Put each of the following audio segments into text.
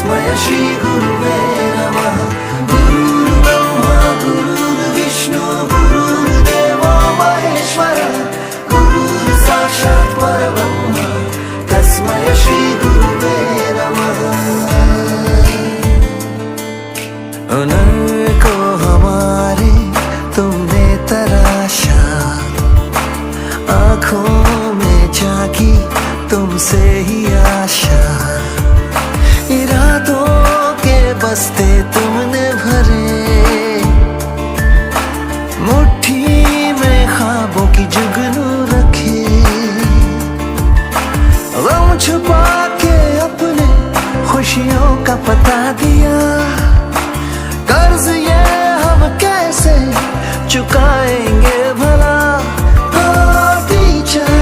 तस्मै श्री गुरुवे नमः। गुरुर्ब्रह्मा गुरुर्विष्णु गुरुर्देवो महेश्वरः, गुरुः साक्षात् परब्रह्म तस्मै श्री गुरुवे नमः। हुनर को हमारे तुमने तराशा, आँखों में जागी तुमसे ही आशा, इरादों के बस्ते तुमने भरे, मुट्ठी में ख्वाबों की जुगनू रखे, गम छुपा के अपने खुशियों का पता दिया, कर्ज ये हम कैसे चुकाएंगे भला। ओ टीचर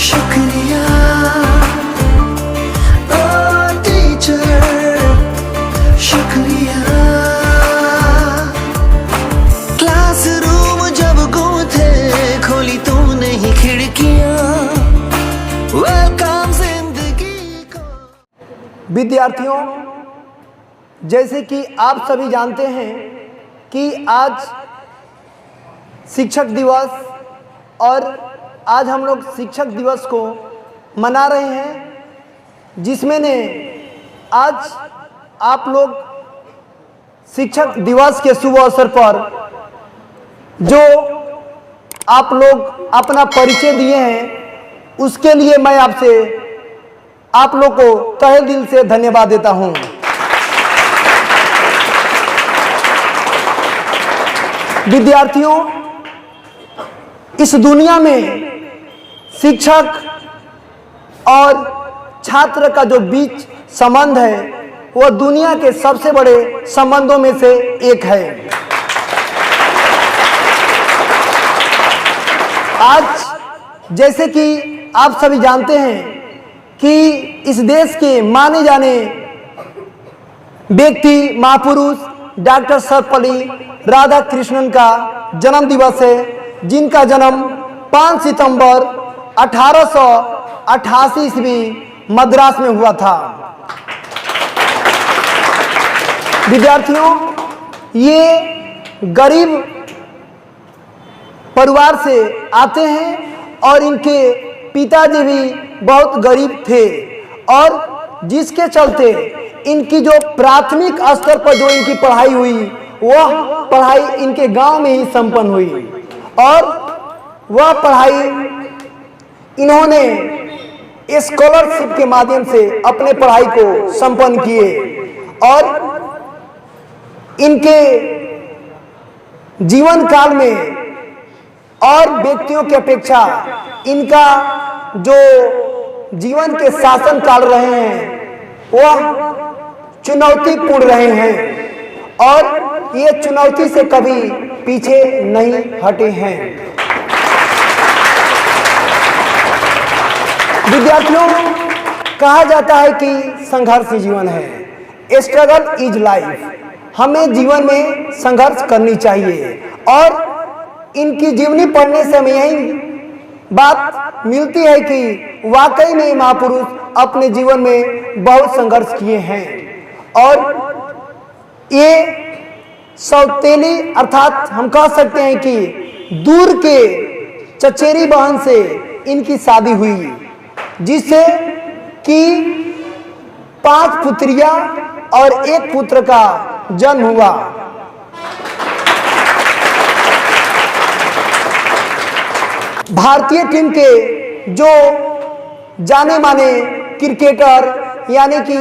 शुक्रिया, ओ टीचर शुक्रिया। क्लासरूम जब गुम थे खोली तूने ही खिड़कियां, वेलकम जिंदगी को। विद्यार्थियों, जैसे कि आप सभी जानते हैं कि आज शिक्षक दिवस, और आज हम लोग शिक्षक दिवस को मना रहे हैं, जिसमें ने आज आप लोग शिक्षक दिवस के शुभ अवसर पर जो आप लोग अपना परिचय दिए हैं, उसके लिए मैं आपसे आप लोग को तहे दिल से धन्यवाद देता हूं। विद्यार्थियों, इस दुनिया में शिक्षक और छात्र का जो बीच संबंध है वह दुनिया के सबसे बड़े संबंधों में से एक है। आज जैसे कि आप सभी जानते हैं कि इस देश के माने जाने व्यक्ति महापुरुष डॉक्टर सर्वपल्ली राधाकृष्णन का जन्म दिवस है, जिनका जन्म 5 सितंबर 1888 ईस्वी मद्रास में हुआ था। विद्यार्थियों, ये गरीब परिवार से आते हैं और इनके पिताजी भी बहुत गरीब थे, और जिसके चलते इनकी जो प्राथमिक स्तर पर जो इनकी पढ़ाई हुई वह पढ़ाई इनके गांव में ही संपन्न हुई, और वह पढ़ाई इन्होंने स्कॉलरशिप के माध्यम से अपने पढ़ाई को संपन्न किए, और इनके जीवन काल में और व्यक्तियों की अपेक्षा इनका जो जीवन के शासन काल रहे हैं वह चुनौतीपूर्ण रहे हैं, और ये चुनौती से कभी पीछे नहीं हटे हैं। विद्यार्थियों, कहा जाता है कि संघर्ष ही जीवन है, स्ट्रगल इज लाइफ। हमें जीवन में संघर्ष करनी चाहिए, और इनकी जीवनी पढ़ने से हमें यही बात मिलती है कि वाकई में महापुरुष अपने जीवन में बहुत संघर्ष किए हैं, और ये सौतेली अर्थात हम कह सकते हैं कि दूर के चचेरी बहन से इनकी शादी हुई, जिससे कि 5 पुत्रियां और 1 पुत्र का जन्म हुआ। भारतीय टीम के जो जाने माने क्रिकेटर यानी कि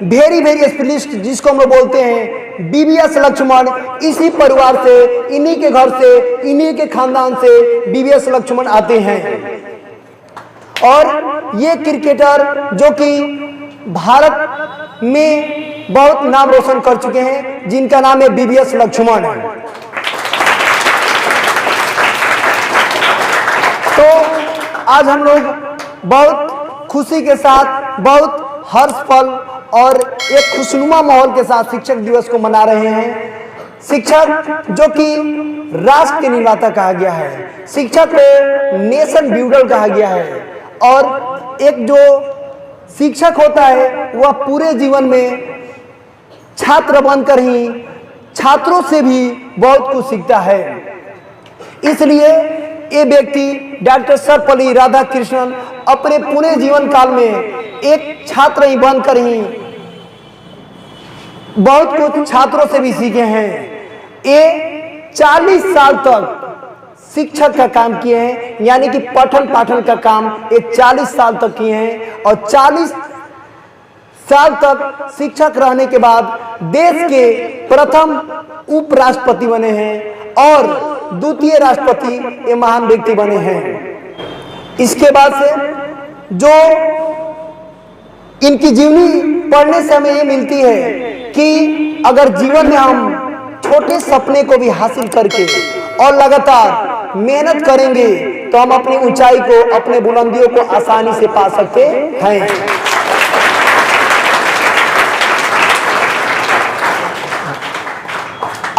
वेरी स्पेशलिस्ट जिसको हम लोग बोलते हैं बीवीएस लक्ष्मण, इसी परिवार से, इन्हीं के घर से, इन्हीं के खानदान से बीवीएस लक्ष्मण आते हैं। और ये क्रिकेटर जो कि भारत में बहुत नाम रोशन कर चुके हैं, जिनका नाम है बीवीएस लक्ष्मण। तो आज हम लोग बहुत खुशी के साथ, बहुत हर्ष पल और एक खुशनुमा माहौल के साथ शिक्षक दिवस को मना रहे हैं। शिक्षक जो कि राष्ट्र के निर्माता कहा गया है, शिक्षक को नेशन बिल्डर कहा गया है, और एक जो शिक्षक होता है वह पूरे जीवन में छात्र बनकर ही छात्रों से भी बहुत कुछ सीखता है। इसलिए ये व्यक्ति डॉक्टर सर्वपल्ली राधाकृष्णन अपने पूरे जीवन काल में एक छात्र ही बनकर ही बहुत कुछ छात्रों से भी सीखे हैं। ये 40 साल तक शिक्षक का काम किए हैं, यानी कि पठन पाठन का काम ये 40 साल तक किए हैं और 40 साल तक शिक्षक रहने के बाद देश के प्रथम उपराष्ट्रपति बने हैं और द्वितीय राष्ट्रपति ये महान व्यक्ति बने हैं। इसके बाद से जो इनकी जीवनी पढ़ने से हमें ये मिलती है कि अगर जीवन में हम छोटे सपने को भी हासिल करके और लगातार मेहनत करेंगे तो हम अपनी ऊंचाई को, अपने बुलंदियों को आसानी से पा सकते हैं।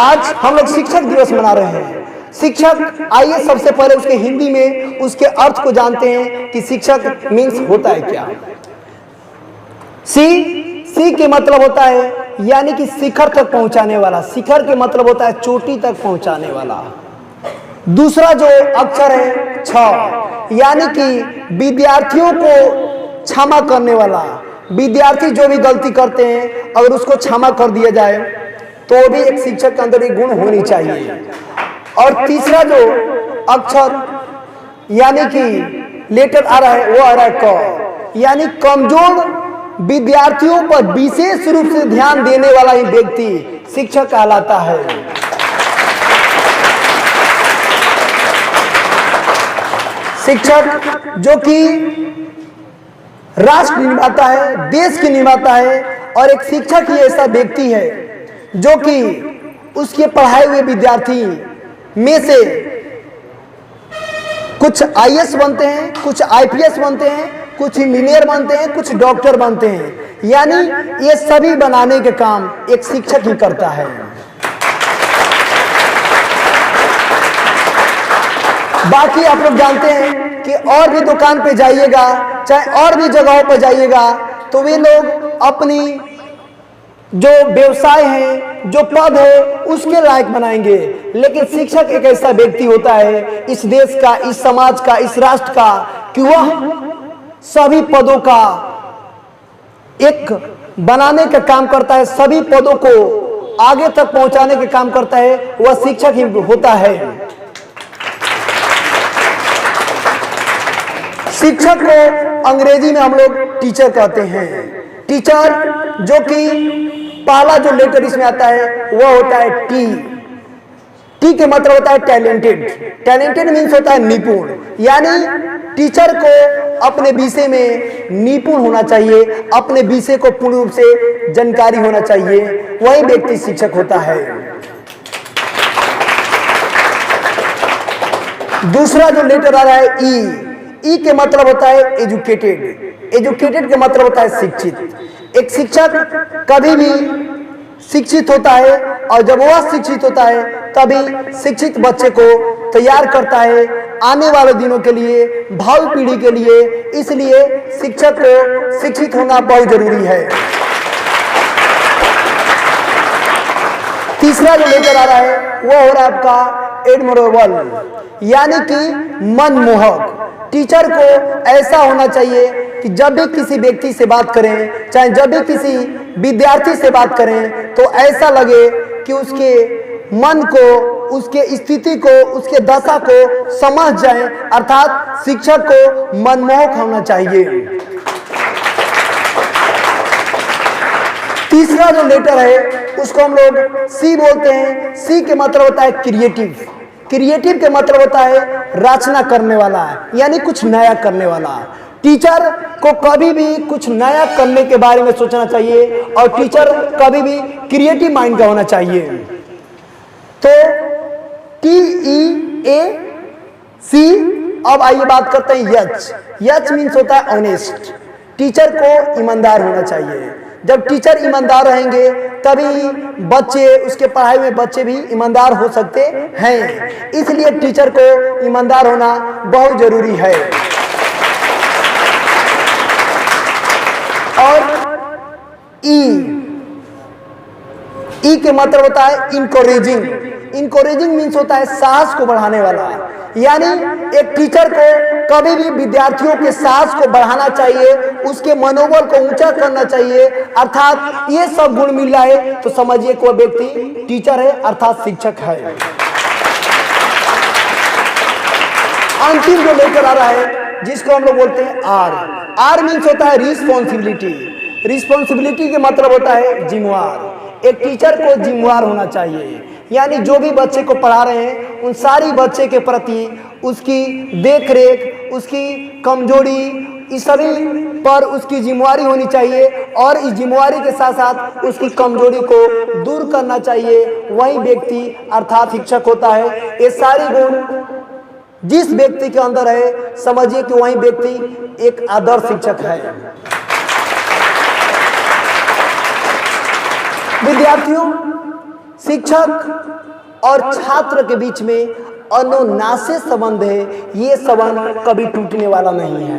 आज हम लोग शिक्षक दिवस मना रहे हैं। शिक्षक, आइए सबसे पहले उसके हिंदी में उसके अर्थ को जानते हैं कि शिक्षक मीन्स होता है क्या। सी के मतलब होता है यानी कि शिखर तक पहुंचाने वाला। शिखर के मतलब होता है चोटी तक पहुंचाने वाला। दूसरा जो अक्षर है छ, यानी कि विद्यार्थियों को क्षमा करने वाला। विद्यार्थी जो भी गलती करते हैं अगर उसको क्षमा कर दिया जाए तो भी एक शिक्षक के अंदर एक गुण होनी चाहिए। और तीसरा जो अक्षर यानी कि लेटर आ रहा है वो आ रहा है क, यानी कमजोर विद्यार्थियों पर विशेष रूप से ध्यान देने वाला ही व्यक्ति शिक्षक कहलाता है। शिक्षक जो कि राष्ट्र निर्माता है, देश की निर्माता है, और एक शिक्षक ही ऐसा व्यक्ति है जो कि उसके पढ़ाए हुए विद्यार्थी में से कुछ आईएएस बनते हैं, कुछ आईपीएस बनते हैं, कुछ इंजीनियर बनते हैं, कुछ डॉक्टर बनते हैं। यानी ये सभी बनाने के काम एक शिक्षक ही करता है। बाकी आप लोग जानते हैं कि और भी दुकान पे जाइएगा, चाहे और भी जगहों पर जाइएगा, तो वे लोग अपनी जो व्यवसाय है, जो पद है, उसके लायक बनाएंगे। लेकिन शिक्षक एक ऐसा व्यक्ति होता है इस देश का, इस समाज का, इस राष्ट्र का, कि वह सभी पदों का एक बनाने का काम करता है, सभी पदों को आगे तक पहुंचाने का काम करता है। वह शिक्षक ही होता है। शिक्षक को अंग्रेजी में हम लोग टीचर कहते हैं। टीचर जो कि पहला जो लेटर इसमें आता है वह होता है टी। टी के मतलब होता है टैलेंटेड। टैलेंटेड मीन्स होता है निपुण। यानी टीचर को अपने विषय में निपुण होना चाहिए, अपने विषय को पूर्ण रूप से जानकारी होना चाहिए, वही व्यक्ति शिक्षक होता है। दूसरा जो लेटर आ रहा है ई के मतलब होता है एजुकेटेड। एजुकेटेड का मतलब होता है शिक्षित। एक शिक्षक कभी भी शिक्षित होता है और जब वह शिक्षित होता है तभी शिक्षित बच्चे को तैयार करता है आने वाले दिनों के लिए, भावी पीढ़ी के लिए। इसलिए शिक्षक को शिक्षित होना बहुत जरूरी है। तीसरा जो लेकर आ रहा है वो हो रहा है आपका एडमोरेबल, यानी कि मनमोहक। टीचर को ऐसा होना चाहिए कि जब भी किसी व्यक्ति से बात करें, चाहे जब भी किसी विद्यार्थी से बात करें, तो ऐसा लगे कि उसके मन को, उसके स्थिति को, उसके दशा को समझ जाएं। अर्थात शिक्षक को मनमोहक होना चाहिए। तीसरा जो लेटर है उसको हम लोग सी बोलते हैं। सी के मतलब होता है क्रिएटिव। क्रिएटिव के मतलब होता है रचना करने वाला, यानी कुछ नया करने वाला। टीचर को कभी भी कुछ नया करने के बारे में सोचना चाहिए और टीचर कभी भी क्रिएटिव माइंड का होना चाहिए। तो TEAC। अब आइए बात करते हैं यच। यच मीन्स होता है ऑनेस्ट। टीचर को ईमानदार होना चाहिए। जब टीचर ईमानदार रहेंगे तभी बच्चे, उसके पढ़ाए हुए बच्चे भी ईमानदार हो सकते हैं। इसलिए टीचर को ईमानदार होना बहुत जरूरी है। और ई के मतलब होता है इनकरेजिंग। इनकरेजिंग मीन्स होता है साहस को बढ़ाने वाला। यानी एक टीचर को कभी भी विद्यार्थियों के साहस को बढ़ाना चाहिए, उसके मनोबल को ऊंचा करना चाहिए। अर्थात ये सब गुण मिल रहा है तो समझिए कोई व्यक्ति टीचर है, अर्थात शिक्षक है। अंतिम जो लेकर आ रहा है जिसको हम लोग बोलते हैं आर। आर मीन्स होता है रिस्पॉन्सिबिलिटी। रिस्पॉन्सिबिलिटी के मतलब होता है जिम्मेवार। एक टीचर को जिम्मेवार होना चाहिए, यानी जो भी बच्चे को पढ़ा रहे हैं उन सारी बच्चे के प्रति उसकी देख रेख, उसकी कमजोरी, इस सभी पर उसकी जिम्मेवारी होनी चाहिए और इस जिम्मेवारी के साथ साथ उसकी कमजोरी को दूर करना चाहिए। वही व्यक्ति अर्थात शिक्षक होता है। ये सारी गुण जिस व्यक्ति के अंदर है समझिए कि वही व्यक्ति एक आदर्श शिक्षक है। विद्यार्थियों, शिक्षक और छात्र के बीच में अनुनासिक संबंध है। ये संबंध कभी टूटने वाला नहीं है।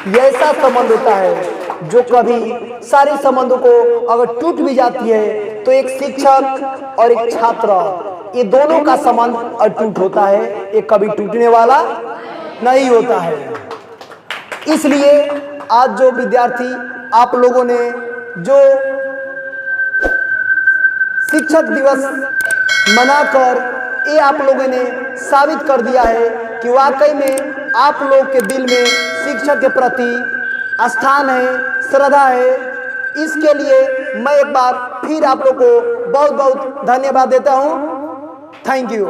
ये ऐसा संबंध होता है जो कभी सारे संबंधों को अगर टूट भी जाती है तो एक शिक्षक और एक छात्र ये दोनों का संबंध अटूट होता है, ये कभी टूटने वाला नहीं होता है। इसलिए आज जो विद्यार्थी आप लोगों ने जो शिक्षक दिवस मनाकर ये आप लोगों ने साबित कर दिया है कि वाकई में आप लोग के दिल में शिक्षक के प्रति स्थान है, श्रद्धा है। इसके लिए मैं एक बार फिर आप लोग को बहुत बहुत धन्यवाद देता हूँ। Thank you.